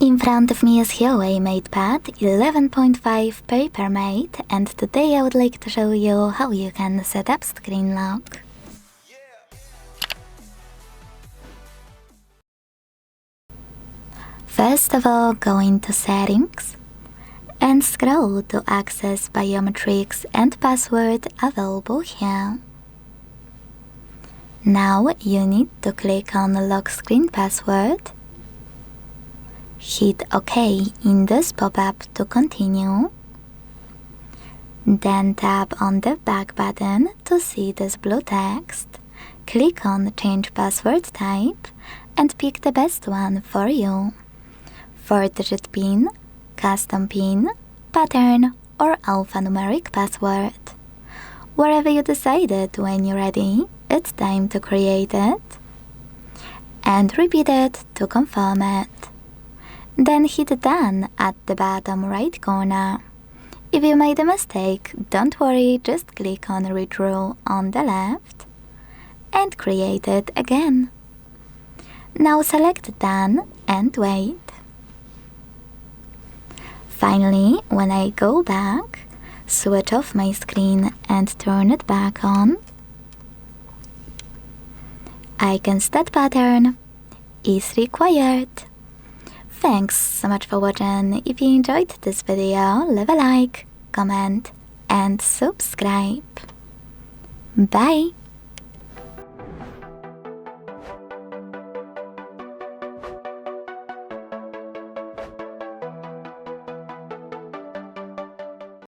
In front of me is HUAWEI MatePad 11.5 PaperMatte, and today I would like to show you how you can set up screen lock. First of all, go into Settings and scroll to access Biometrics and Password available here. Now you need to click on Lock Screen Password. Hit OK in this pop-up to continue. Then tap on the back button to see this blue text. Click on Change Password Type and pick the best one for you. 4-digit PIN, custom PIN, pattern, or alphanumeric password. Wherever you decided when you're ready, it's time to create it. And repeat it to confirm it. Then hit Done at the bottom right corner. If you made a mistake, don't worry, just click on Redraw on the left and create it again. Now select Done and wait. Finally, when I go back, switch off my screen and turn it back on, Icons that pattern is required. Thanks so much for watching. If you enjoyed this video, leave a like, comment and subscribe. Bye!